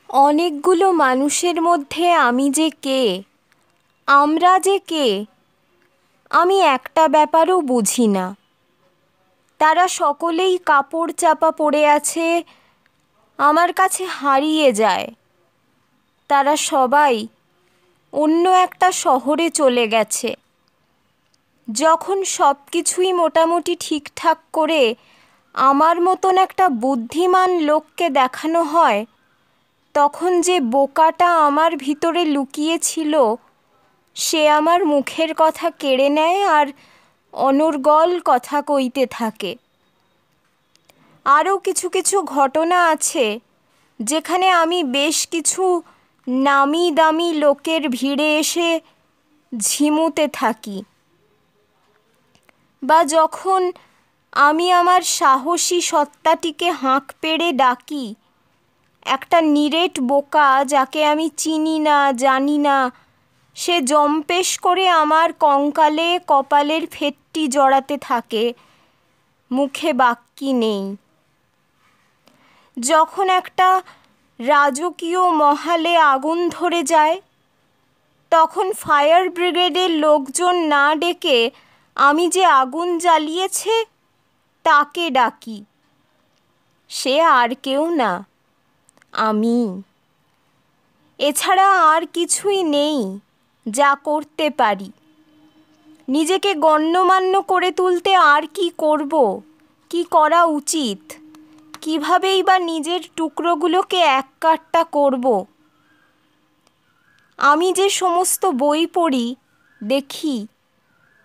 অনেকগুলো মানুষের মধ্যে আমি যে কে, আমরা যে কে, আমি একটা ব্যাপারও বুঝি না। তারা সকলেই কাপড় চাপা পড়ে আছে, আমার কাছে হারিয়ে যায়। তারা সবাই অন্য একটা শহরে চলে গেছে। যখন সব কিছুই মোটামুটি ঠিকঠাক করে আমার মতন একটা বুদ্ধিমান লোককে দেখানো হয়, তখন যে বোকাটা আমার ভিতরে লুকিয়েছিল সে আমার মুখের কথা কেড়ে নেয় আর অনর্গল কথা কইতে থাকে। আরও কিছু কিছু ঘটনা আছে যেখানে আমি বেশ কিছু নামি দামি লোকের ভিড়ে এসে ঝিমুতে থাকি, বা যখন আমি আমার সাহসী সত্তাটিকে হাঁক পেড়ে ডাকি, একটা নিরেট বোকা যাকে আমি চিনি না জানি না, সে জম্পেশ করে আমার কঙ্কালে কপালের ফেটটি জড়াতে থাকে, মুখে বাক্যি নেই। যখন একটা রাজকীয় মহালে আগুন ধরে যায়, তখন ফায়ার ব্রিগেডের লোকজন না ডেকে আমি যে আগুন জ্বালিয়েছে তাকে ডাকি। সে আর কেউ না, আমি। এছাড়া আর কিছুই নেই যা করতে পারি। নিজেকে গণ্যমান্য করে তুলতে আর কি করব, কি করা উচিত, কিভাবেই বা নিজের টুকরোগুলোকে এক কাট্টা করব। আমি যে সমস্ত বই পড়ি, দেখি,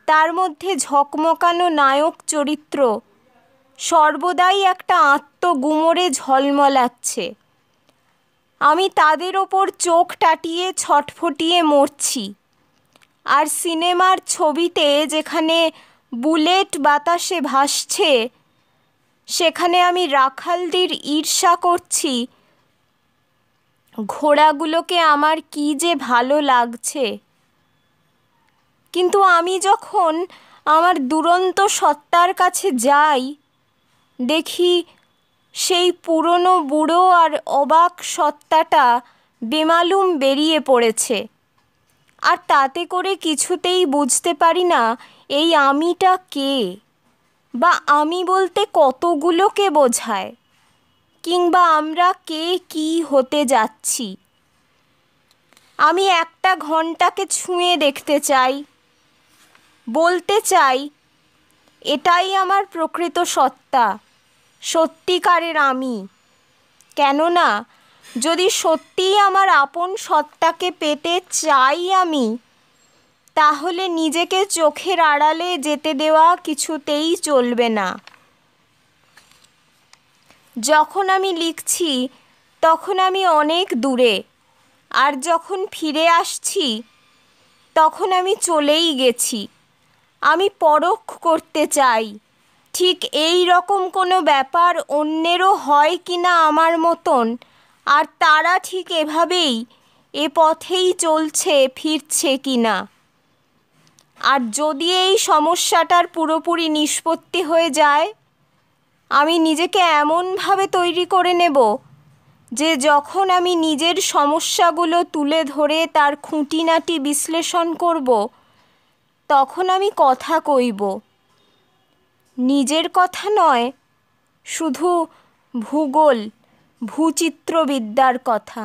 তার মধ্যে ঝকমকানো নায়ক চরিত্র সর্বদাই একটা আত্মগুমরে ঝলমলাচ্ছে। আমি তাদের ওপর চোখ টাটিয়ে ছটফটিয়ে মরছি। আর সিনেমার ছবিতে যেখানে বুলেট বাতাসে ভাসছে, সেখানে আমি রাখালদের ঈর্ষা করছি ঘোড়াগুলোকে আমার কি যে ভালো লাগছে। কিন্তু আমি যখন আমার দুরন্ত সত্তার কাছে যাই, দেখি সেই পুরনো বুড়ো আর অবাক সত্তাটা বেমালুম বেরিয়ে পড়েছে। আর তাতে করে কিছুতেই বুঝতে পারি না এই আমিটা কে, বা আমি বলতে কতগুলোকে বোঝায়, কিংবা আমরা কে কি হতে যাচ্ছি। আমি একটা ঘন্টাকে ছুঁয়ে দেখতে চাই, বলতে চাই এটাই আমার প্রকৃত সত্তা, সত্যিকারের আমি। কেননা যদি সত্যিই আমার আপন সত্তাকে পেতে চাই আমি, তাহলে নিজেকে চোখের আড়ালে যেতে দেওয়া কিছুতেই চলবে না। যখন আমি লিখছি তখন আমি অনেক দূরে, আর যখন ফিরে আসছি তখন আমি চলেই গেছি। আমি পরখ করতে চাই ঠিক এই রকম কোনো ব্যাপার অন্যেরও হয় কি না আমার মতন, আর তারা ঠিক এভাবেই এ পথেই চলছে ফিরছে কি না। আর যদি এই সমস্যাটার পুরোপুরি নিষ্পত্তি হয়ে যায়, আমি নিজেকে এমনভাবে তৈরি করে নেব যে যখন আমি নিজের সমস্যাগুলো তুলে ধরে তার খুঁটিনাটি বিশ্লেষণ করব, তখন আমি কথা কইব, নিজের কথা নয়, শুধু ভূগোল ভূচিত্রবিদ্যার কথা।